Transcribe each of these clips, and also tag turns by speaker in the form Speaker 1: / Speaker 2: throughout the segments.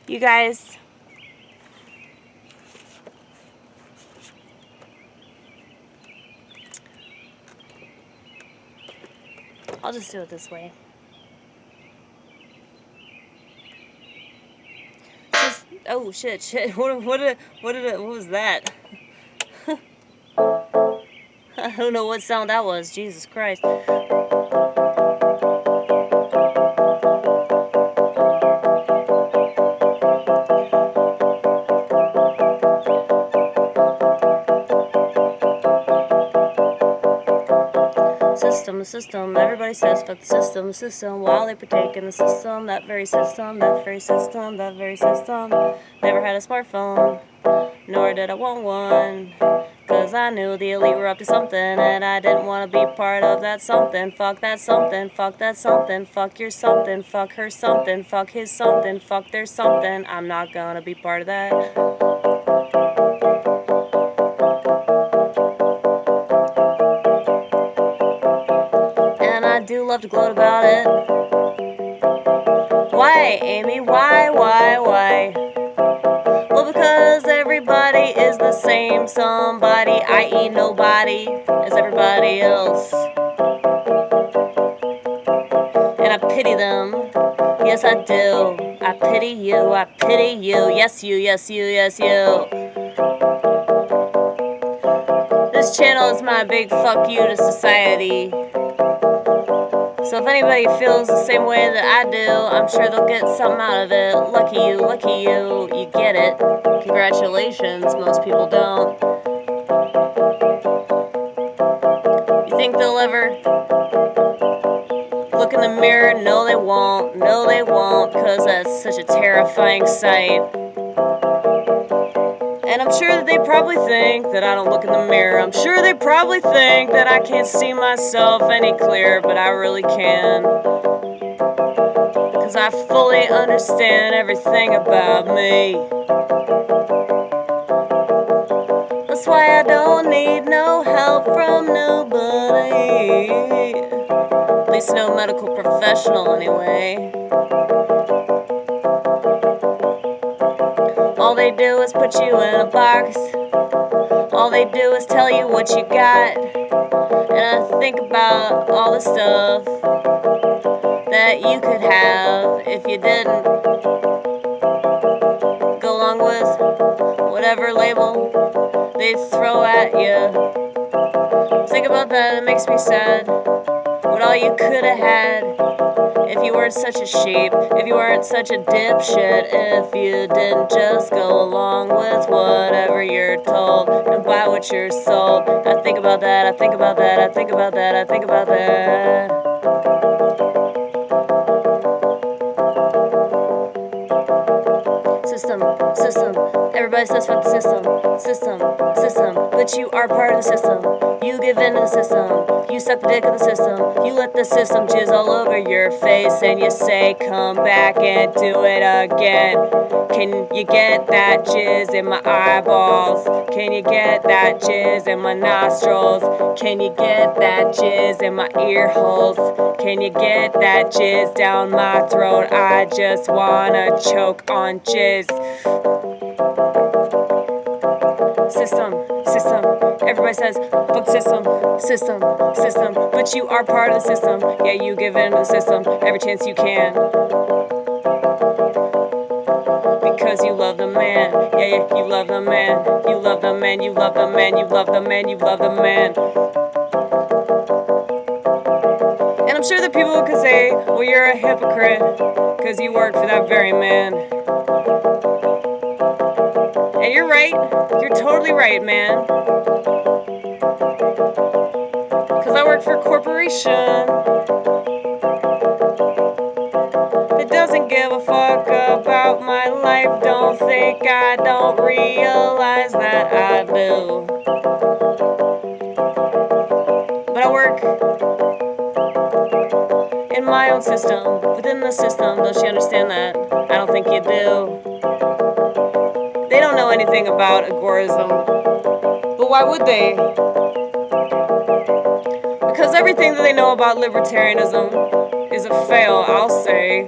Speaker 1: You guys, I'll just do it this way. Oh shit! What was that? I don't know what sound that was. Jesus Christ. System, everybody says fuck the system, while they partake in the system, that very system. Never had a smartphone, nor did I want one, cause I knew the elite were up to something, and I didn't want to be part of that something. Fuck that something, fuck that something, fuck your something, fuck her something, fuck his something, fuck their something. I'm not gonna be part of that. I do love to gloat about it. Why, Amy? Why? Well, because everybody is the same somebody, i.e. nobody, as everybody else. And I pity them. Yes, I do. I pity you. Yes, you. This channel is my big fuck you to society. So if anybody feels the same way that I do, I'm sure they'll get something out of it. Lucky you, you get it. Congratulations, most people don't. You think they'll ever look in the mirror? No, they won't, because that's such a terrifying sight. And I'm sure that they probably think that I don't look in the mirror. I'm sure they probably think that I can't see myself any clearer, but I really can. Cause I fully understand everything about me. That's why I don't need no help from nobody. At least no medical professional anyway. All they do is put you in a box. All they do is tell you what you got. And I think about all the stuff that you could have if you didn't go along with whatever label they throw at you. Think about that, it makes me sad. What all you could have had if you weren't such a sheep, if you weren't such a dipshit, if you didn't just go along with whatever you're told and buy what you're sold. I think about that. System, everybody says fuck the system, but you are part of the system. You give in to the system, you suck the dick of the system, you let the system jizz all over your face, and you say come back and do it again. Can you get that jizz in my eyeballs? Can you get that jizz in my nostrils? Can you get that jizz in my ear holes? Can you get that jizz down my throat? I just wanna choke on jizz. System, everybody says fuck system, but you are part of the system. Yeah, you give in to the system every chance you can, because you love the man. Yeah, you love the man. And I'm sure that people could say, well, you're a hypocrite because you work for that very man. And you're right. You're totally right, man. Because I work for a corporation that doesn't give a fuck about my life. Don't think I don't realize that I do. But I work in my own system, within the system. Don't you understand that? I don't think you do. They don't know anything about agorism. But why would they? Because everything that they know about libertarianism is a fail, I'll say.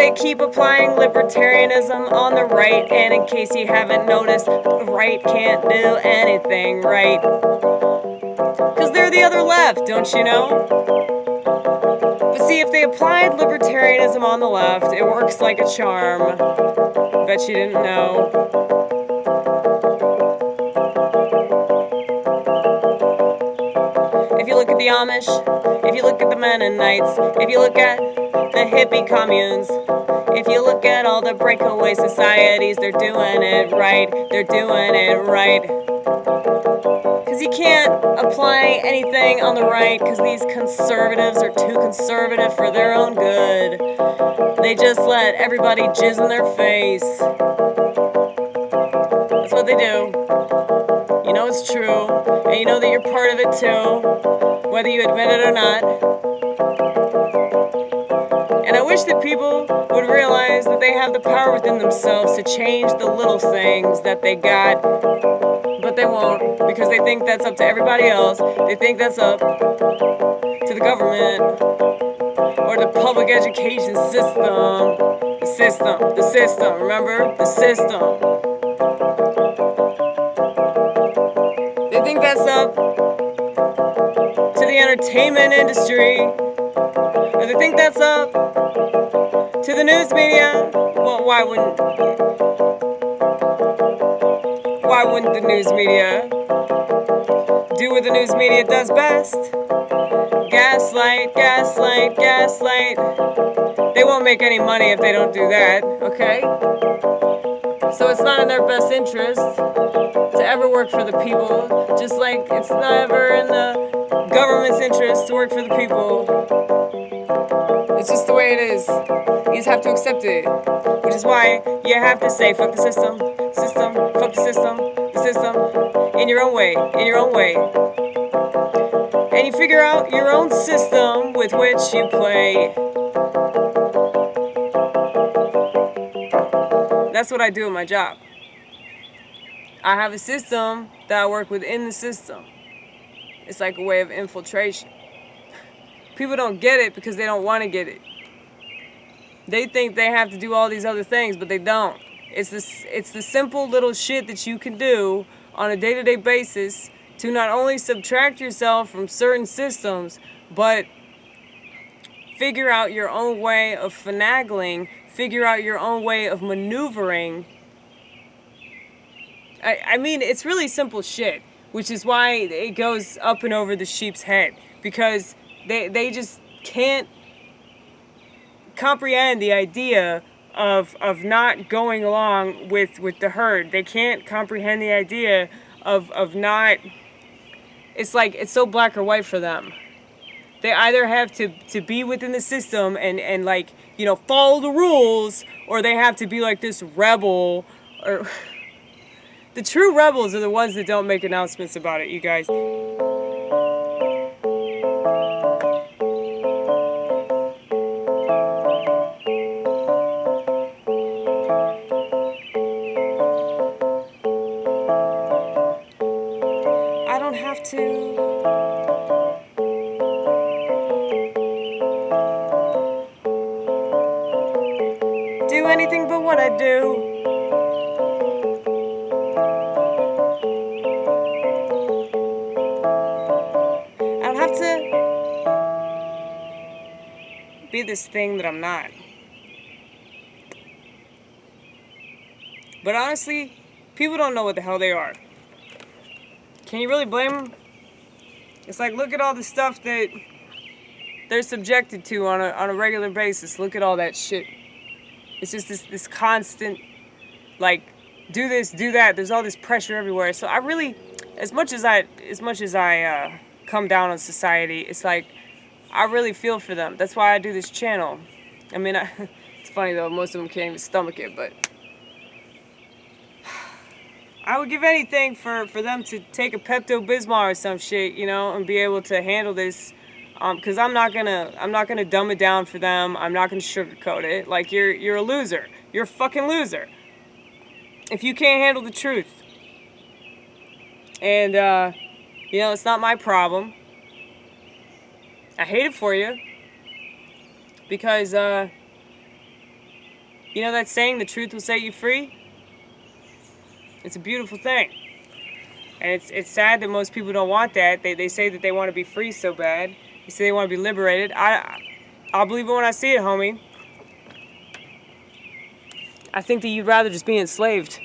Speaker 1: they keep applying libertarianism on the right, and in case you haven't noticed, the right can't do anything right. Because they're the other left, don't you know? But see, if they applied libertarianism on the left, it works like a charm. Bet you didn't know. If you look at the Amish, if you look at the Mennonites, if you look at the hippie communes, if you look at all the breakaway societies, they're doing it right. They're doing it right. Because you can't apply anything on the right because these conservatives are too conservative for their own good. They just let everybody jizz in their face. That's what they do. You know it's true, and you know that you're part of it too, whether you admit it or not. And I wish that people would realize that they have the power within themselves to change the little things that they got, but they won't, because they think that's up to everybody else. They think that's up to the government or the public education system. The system, remember? The system. They think that's up to the entertainment industry, or they think that's up to the news media. Well, why wouldn't the news media do what the news media does best? Gaslight, gaslight, gaslight. They won't make any money if they don't do that, okay? So it's not in their best interest to ever work for the people, just like it's never in the government's interest to work for the people. It's just the way it is. You just have to accept it. Which is why you have to say, fuck the system, fuck the system, in your own way, And you figure out your own system with which you play. That's what I do in my job. I have a system that I work within the system. It's like a way of infiltration. People don't get it because they don't want to get it. They think they have to do all these other things, but they don't. It's the simple little shit that you can do on a day-to-day basis to not only subtract yourself from certain systems, but figure out your own way of finagling, figure out your own way of maneuvering. I mean, it's really simple shit, which is why it goes up and over the sheep's head, because they just can't comprehend the idea of not going along with the herd. They can't comprehend the idea of not... It's like, it's so black or white for them. They either have to be within the system and like, you know, follow the rules, or they have to be like this rebel. Or the true rebels are the ones that don't make announcements about it, you guys. I don't have to do anything but what I do. I don't have to be this thing that I'm not. But honestly, people don't know what the hell they are. Can you really blame them? It's like, look at all the stuff that they're subjected to on a regular basis. Look at all that shit. It's just this constant, like, do this, do that. There's all this pressure everywhere. So I really, as much as I come down on society, it's like, I really feel for them. That's why I do this channel. I mean, it's funny though, most of them can't even stomach it, but I would give anything for them to take a pepto bismol or some shit, you know, and be able to handle this. Because I'm not gonna dumb it down for them. I'm not gonna sugarcoat it. Like, you're a loser. You're a fucking loser if you can't handle the truth. And you know, it's not my problem. I hate it for you because You know that saying, the truth will set you free? It's a beautiful thing. And it's sad that most people don't want that. They say that they want to be free so bad. They say they want to be liberated. I'll believe it when I see it, homie. I think that you'd rather just be enslaved.